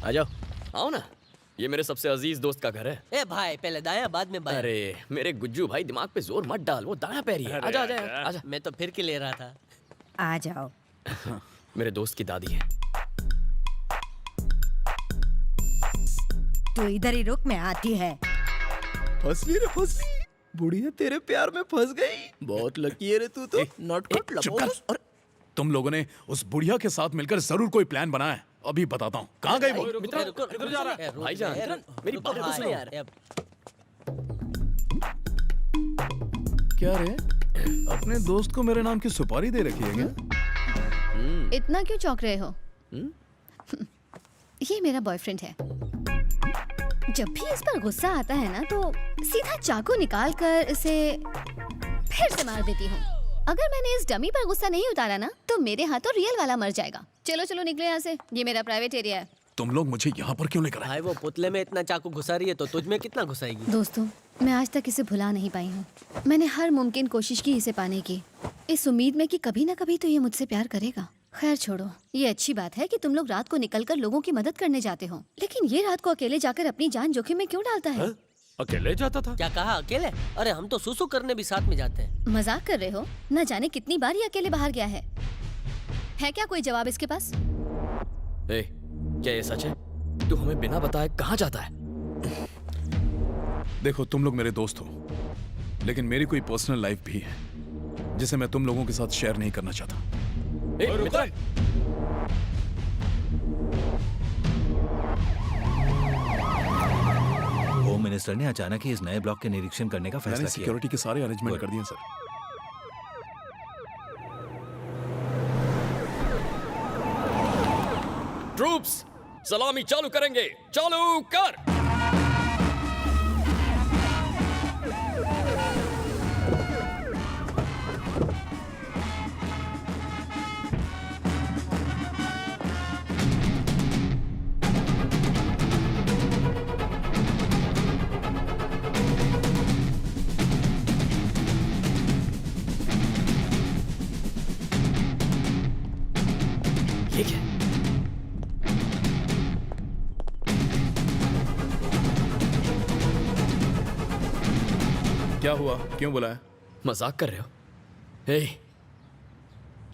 आ जाओ। आओ ना, ये मेरे सबसे अजीज दोस्त का घर है। ए भाई, पहले दाया बाद में बाया। अरे मेरे गुज्जू भाई, दिमाग पे जोर मत डाल, वो दाया पैरी है। आजा आजा आजा। मैं तो फिर के ले रहा था। आ जाओ। मेरे दोस्त की दादी है। तू इधर ही रुक, मैं आती है। फंसली रे फंसली, बुढ़िया तेरे प्यार में फंस गई। बहुत लकी है रे तू तो। चुप कर। तुम लोगों ने उस बुढ़िया के साथ मिलकर जरूर कोई प्लान बनाया है। अभी बताता हूँ कहाँ गई वो। किधर जा रहा है भाईजान? मेरी बात तो सुनो यार। क्या रे, अपने दोस्त को मेरे नाम की सुपारी दे रखी है क्या? इतना क्यों चौंक रहे हो? ये मेरा बॉयफ्रेंड है। जब भी इस पर गुस्सा आता है ना तो सीधा चाकू निकाल कर इसे फिर से मार देती हूँ। अगर मैंने इस डमी पर गुस्सा नहीं उतारा ना तो मेरे हाथों रियल वाला मर जाएगा। चलो चलो निकलो यहाँ से, ये मेरा प्राइवेट एरिया है। तुम लोग मुझे यहाँ पर क्यों लेकर आए? भाई वो पुतले में इतना चाकू घुसा रही है तो तुझ में कितना घुसाएगी? दोस्तों, मैं आज तक इसे भुला नहीं पाई हूँ। मैंने हर मुमकिन कोशिश की इसे पाने की, इस उम्मीद में कि कभी ना कभी तो ये मुझसे प्यार करेगा। खैर छोड़ो, ये अच्छी बात है कि तुम लोग रात को निकलकर लोगों की मदद करने जाते हो, लेकिन ये रात को अकेले जाकर अपनी जान जोखिम में क्यों डालता है? अकेले जाता था? क्या कहा अकेले? अरे हम तो सुसु करने भी साथ में जाते हैं। मजाक कर रहे हो? न जाने कितनी बार ये अकेले बाहर गया है क्या कोई जवाब इसके पास? ए, क्या ये सच है? तू हमें बिना बताए कहाँ जाता है? देखो, तुम लोग मेरे दोस्त हो, लेकिन मेरी कोई पर्सनल लाइफ भी है जिसे मैं तुम लोगों के साथ शेयर नहीं करना चाहता। मित्र, होम मिनिस्टर ने अचानक ही इस नए ब्लॉक के निरीक्षण करने का फैसला मैंने किया। सिक्योरिटी के सारे अरेंजमेंट कर दिए सर। ट्रूप्स सलामी चालू करेंगे। चालू कर। ठीक है। क्या हुआ, क्यों बुलाया? मजाक कर रहे हो? हे,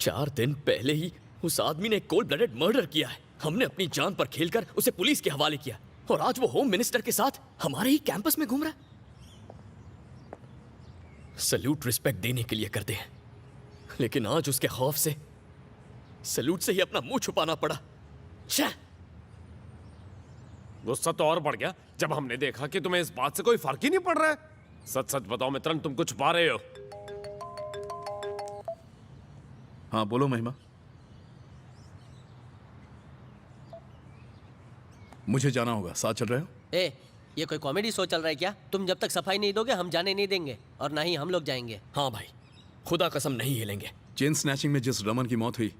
4 दिन पहले ही उस आदमी ने कोल्ड ब्लडेड मर्डर किया है। हमने अपनी जान पर खेलकर उसे पुलिस के हवाले किया और आज वो होम मिनिस्टर के साथ हमारे ही कैंपस में घूम रहा है। सल्यूट रिस्पेक्ट देने के लिए करते हैं, लेकिन आज उसके खौफ से सल्यूट से ही अपना मुंह छुपाना पड़ा। गुस्सा तो और बढ़ गया जब हमने देखा कि तुम्हें इस बात से कोई फर्क ही नहीं पड़ रहा है। सच सच बताओ मित्रन, तुम कुछ पा रहे हो? हाँ बोलो महिमा। मुझे जाना होगा, साथ चल रहे हो? ए, ये कोई कॉमेडी शो चल रहा है क्या? तुम जब तक सफाई नहीं दोगे हम जाने नहीं देंगे और ना ही हम लोग जाएंगे। हाँ भाई, खुदा कसम नहीं हिलेंगे। चेन स्नैचिंग में जिस रमन की मौत हुई,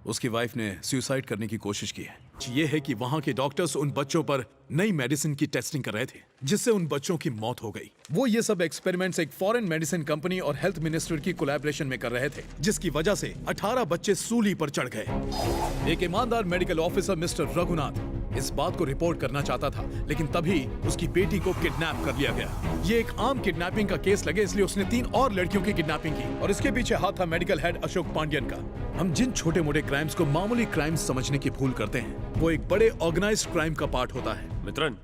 उसकी वाइफ ने सुसाइड करने की कोशिश की है। ये है कि वहां के डॉक्टर्स उन बच्चों पर नई मेडिसिन की टेस्टिंग कर रहे थे, जिससे उन बच्चों की मौत हो गई। वो ये सब एक्सपेरिमेंट्स एक फॉरेन मेडिसिन कंपनी और हेल्थ मिनिस्टर की कोलैबोरेशन में कर रहे थे, जिसकी वजह से 18 बच्चे सूली पर चढ़ गए। एक ईमानदार मेडिकल ऑफिसर मिस्टर रघुनाथ इस बात को रिपोर्ट करना चाहता था, लेकिन तभी उसकी बेटी को किडनैप कर लिया गया। ये एक आम किडनैपिंग का केस लगे, इसलिए उसने 3 और लड़कियों की किडनैपिंग की और इसके पीछे हाथ था मेडिकल हेड अशोक पांड्यन का। हम जिन छोटे मोटे क्राइम्स को मामूली क्राइम्स समझने की भूल करते हैं, वो एक बड़े ऑर्गेनाइज्ड क्राइम का पार्ट होता है। मित्रन,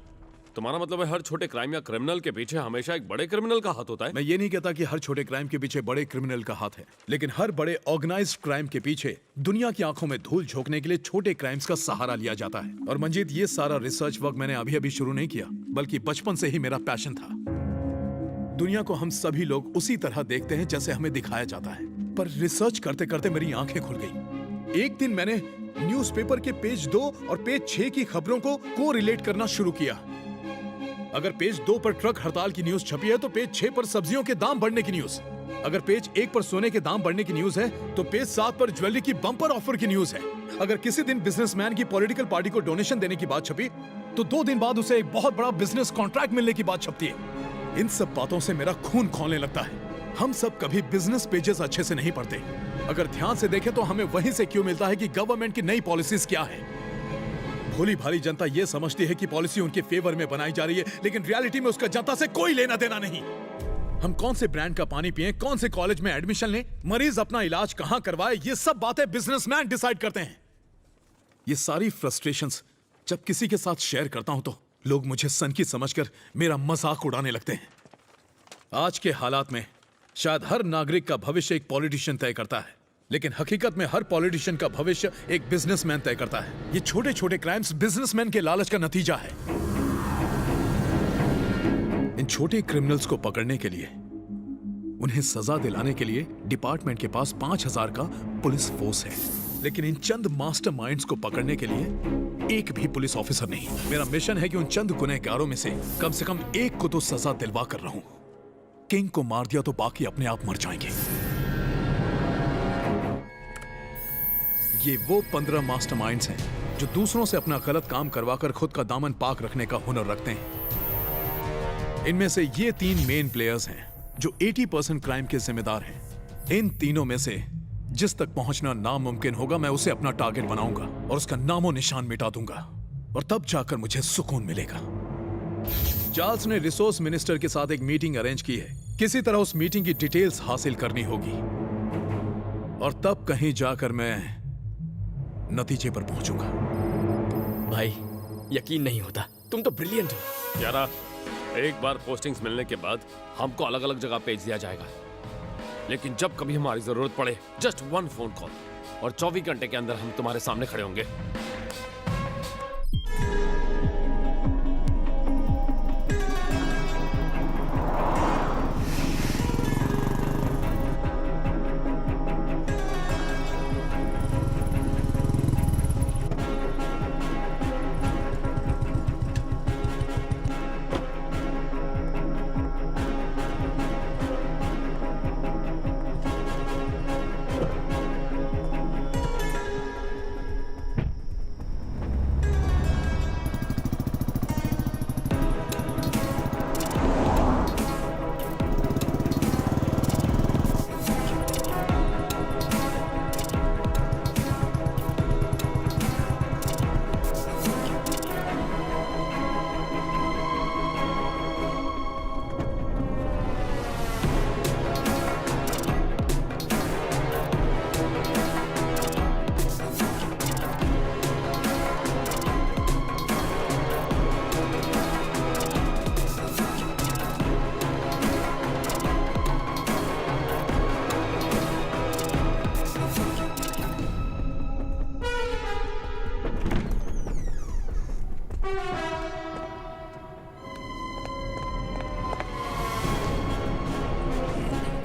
तुम्हारा मतलब है हर छोटे क्राइम या क्रिमिनल के पीछे हमेशा एक बड़े क्रिमिनल का हाथ होता है? मैं ये नहीं कहता कि हर छोटे क्राइम के पीछे बड़े क्रिमिनल का हाथ है, लेकिन हर बड़े ऑर्गेनाइज्ड क्राइम के पीछे दुनिया की आंखों में धूल झोंकने के लिए छोटे क्राइम्स का सहारा लिया जाता है। और मंजीत, ये सारा रिसर्च वर्क मैंने अभी अभी शुरू नहीं किया, बल्कि बचपन से ही मेरा पैशन था। दुनिया को हम सभी लोग उसी तरह देखते हैं जैसे हमें दिखाया जाता है, पर रिसर्च करते करते मेरी आंखें खुल गई। एक दिन मैंने न्यूज़पेपर के पेज 2 और पेज 6 की खबरों को कोरिलेट करना शुरू किया। अगर पेज 2 पर ट्रक हड़ताल की न्यूज छपी है तो पेज 6 पर सब्जियों के दाम बढ़ने की न्यूज। अगर पेज 1 पर सोने के दाम बढ़ने की न्यूज है तो पेज 7 पर ज्वेलरी की बम्पर ऑफर की न्यूज है। अगर किसी दिन बिजनेसमैन की पॉलिटिकल पार्टी को डोनेशन देने की बात छपी तो 2 दिन बाद उसे एक बहुत बड़ा बिजनेस कॉन्ट्रैक्ट मिलने की बात छपती है। इन सब बातों से मेरा खून खौलने लगता है। हम सब कभी बिजनेस पेजेस अच्छे से नहीं पढ़ते। अगर ध्यान से देखें तो हमें वहीं से क्यों मिलता है कि गवर्नमेंट की नई पॉलिसीज क्या है। भोली भाली जनता ये समझती है कि पॉलिसी उनके फेवर में बनाई जा रही है, लेकिन रियलिटी में उसका जनता से कोई लेना देना नहीं। हम कौन से ब्रांड का पानी पिएं, कौन से कॉलेज में एडमिशन लें, मरीज अपना इलाज कहां करवाए, ये सब बातें बिजनेसमैन डिसाइड करते हैं। ये सारी फ्रस्ट्रेशंस जब किसी के साथ शेयर करता हूं तो लोग मुझे सनकी समझकर मेरा मजाक उड़ाने लगते हैं। आज के हालात में शायद हर नागरिक का भविष्य एक पॉलिटिशियन तय करता है, लेकिन हकीकत में हर पॉलिटिशियन का भविष्य एक बिजनेसमैन तय करता है। ये छोटे छोटे क्राइम्स बिजनेसमैन के लालच का नतीजा है। इन छोटे क्रिमिनल्स को पकड़ने के लिए, उन्हें सजा दिलाने के लिए डिपार्टमेंट के पास 5000 का पुलिस फोर्स है, लेकिन इन चंद मास्टरमाइंड्स को पकड़ने के लिए एक भी पुलिस ऑफिसर नहीं। मेरा मिशन है कि उन चंद गुनहगारों में से कम एक को तो सजा दिलवा कर रहूं। किंग को मार दिया तो बाकी अपने आप मर जाएंगे। ये वो 15 मास्टरमाइंड्स हैं जो दूसरों से अपना गलत काम करवाकर खुद का दामन पाक रखने का हुनर रखते हैं। इनमें से ये 3 मेन प्लेयर्स हैं जो 80% क्राइम के जिम्मेदार हैं। इन तीनों में से जिस तक पहुंचना नामुमकिन होगा, मैं उसे अपना टारगेट बनाऊंगा और उसका नामो निशान मिटा दूंगा, और तब जाकर मुझे सुकून मिलेगा। चार्ल्स ने रिसोर्स मिनिस्टर के साथ एक मीटिंग अरेंज की है। किसी तरह उस मीटिंग की डिटेल्स हासिल करनी होगी, और तब कहीं जाकर मैं नतीजे पर पहुंचूंगा। भाई यकीन नहीं होता, तुम तो ब्रिलियंट हो। यारा, एक बार पोस्टिंग्स मिलने के बाद हमको अलग अलग जगह भेज दिया जाएगा, लेकिन जब कभी हमारी जरूरत पड़े, जस्ट 1 फोन कॉल और 24 घंटे के अंदर हम तुम्हारे सामने खड़े होंगे।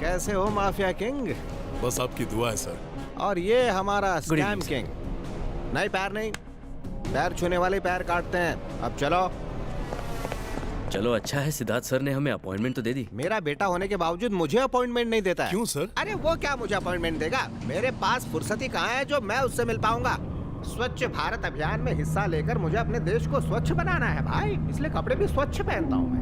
कैसे हो माफिया किंग? बस आपकी दुआ है सर। और ये हमारा स्कैम किंग। नहीं, पैर नहीं, पैर छूने वाले पैर काटते हैं। अब चलो। चलो अच्छा है, सिद्धार्थ सर ने हमें अपॉइंटमेंट तो दे दी। मेरा बेटा होने के बावजूद मुझे अपॉइंटमेंट नहीं देता है। क्यों सर? अरे वो क्या मुझे अपॉइंटमेंट देगा? मेरे पास फुर्सत ही कहाँ है जो मैं उससे मिल पाऊंगा। स्वच्छ भारत अभियान में हिस्सा लेकर मुझे अपने देश को स्वच्छ बनाना है भाई, इसलिए कपड़े भी स्वच्छ पहनता हूँ मैं।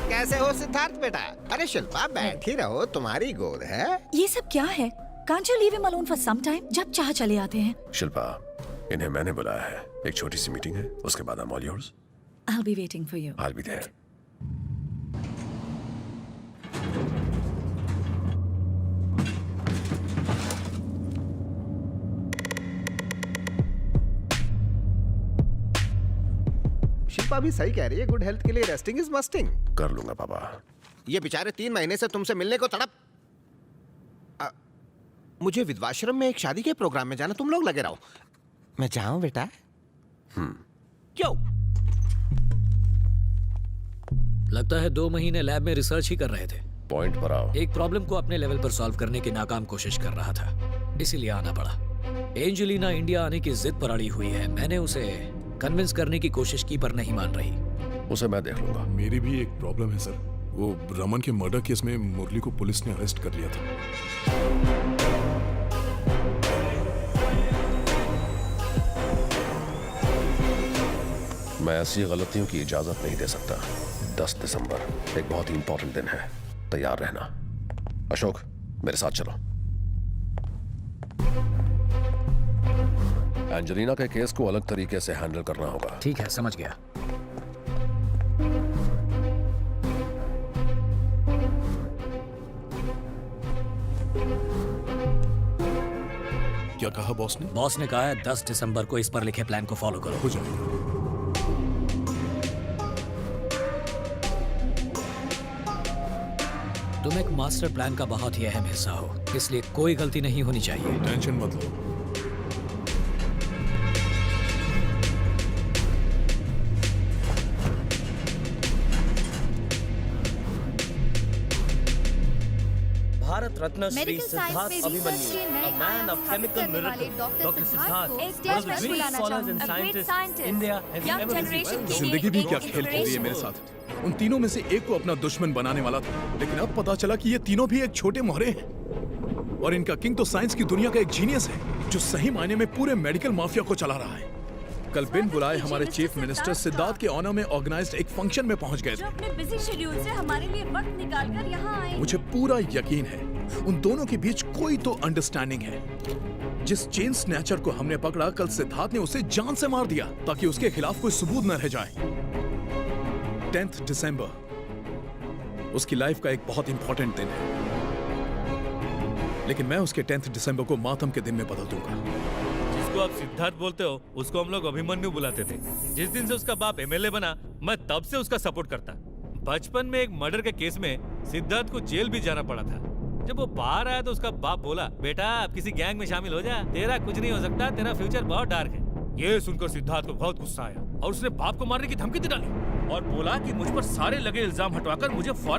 कैसे हो सिद्धार्थ बेटा? अरे शिल्पा बैठी रहो, तुम्हारी गोद है। ये सब क्या है? Can't you leave him alone for some time? जब चाह चले आते हैं। शिल्पा, इन्हें मैंने बुलाया है। एक छोटी सी मीटिंग है, उसके बाद I'm all yours. I'll be waiting for you. I'll be there. Shilpa भी सही कह रही है, गुड हेल्थ के लिए रेस्टिंग इज मस्टिंग। कर लूंगा पापा। ये बेचारे 3 महीने से तुमसे मिलने को तड़प। मुझे विधवाश्रम में एक शादी के प्रोग्राम में जाना, तुम लोग लगे रहो। मैं जाऊं बेटा? क्यों? लगता है 2 महीने लैब में रिसर्च ही कर रहे थे। पॉइंट पर आओ। एक प्रॉब्लम को अपने लेवल पर सॉल्व करने की नाकाम कोशिश कर रहा था, इसीलिए आना पड़ा। एंजेलिना इंडिया आने की जिद पर अड़ी हुई है। मैंने उसे कन्विंस करने की कोशिश की पर नहीं मान रही। उसे मैं देख लूंगा। मेरी भी एक प्रॉब्लम है सर। वो रमन के मर्डर केस में मुरली को पुलिस ने अरेस्ट कर लिया था। मैं ऐसी गलतियों की इजाजत नहीं दे सकता। 10 दिसंबर एक बहुत ही इंपॉर्टेंट दिन है, तैयार रहना। अशोक, मेरे साथ चलो। एंजेलिना के केस को अलग तरीके से हैंडल करना होगा। ठीक है, समझ गया। क्या कहा बॉस ने? बॉस ने कहा है 10 दिसंबर को इस पर लिखे प्लान को फॉलो करो। हो जाएगा। तुम एक मास्टर प्लान का बहुत ही अहम हिस्सा हो, इसलिए कोई गलती नहीं होनी चाहिए। टेंशन मत लो। Bharat Ratna Shri Siddharth Abhimanyu, a man of chemical miracle, Dr. Siddharth, one of the greatest scholars and scientists India has ever visited. जिंदगी भी क्या खेल खेल रही है मेरे साथ। उन तीनों में से एक को अपना दुश्मन बनाने वाला था, लेकिन अब पता चला कि ये तीनों भी एक छोटे मोहरे हैं। और इनका किंग तो साइंस की दुनिया का एक जीनियस है, जो सही मायने में पूरे मेडिकल माफिया को चला रहा है। कल बिन बुलाए हमारे चीफ मिनिस्टर सिद्धार्थ के ऑनर में ऑर्गेनाइज्ड एक फंक्शन में पहुंच गए थे। अपने बिजी शेड्यूल से हमारे लिए वक्त निकालकर यहाँ आए। मुझे पूरा यकीन है उन दोनों के बीच कोई तो अंडरस्टैंडिंग है। जिस चेन स्नैचर को हमने पकड़ा, कल सिद्धार्थ ने उसे जान से मार दिया ताकि उसके खिलाफ कोई सबूत न रह जाए। 10 दिसंबर उसकी लाइफ का एक बहुत इंपॉर्टेंट दिन है, लेकिन मैं उसके 10 दिसंबर को मातम के दिन में बदल दूंगा। जिसको आप सिद्धार्थ बोलते हो, उसको हम लोग अभिमन्यु बुलाते थे। जिस दिन से उसका बाप एमएलए बना, मैं तब से उसका सपोर्ट करता। बचपन में एक मर्डर के केस में सिद्धार्थ को जेल भी जाना पड़ा था। जब वो बाहर आया तो उसका बाप बोला, बेटा आप किसी गैंग में शामिल हो जा, तेरा कुछ नहीं हो सकता, तेरा फ्यूचर बहुत डार्क है। ये सुनकर सिद्धार्थ को बहुत गुस्सा आया और उसने बाप को मारने की धमकी दे डाली और बोला कि मुझ पर सारे लगे इल्जाम हटवाकर मुझे फौरन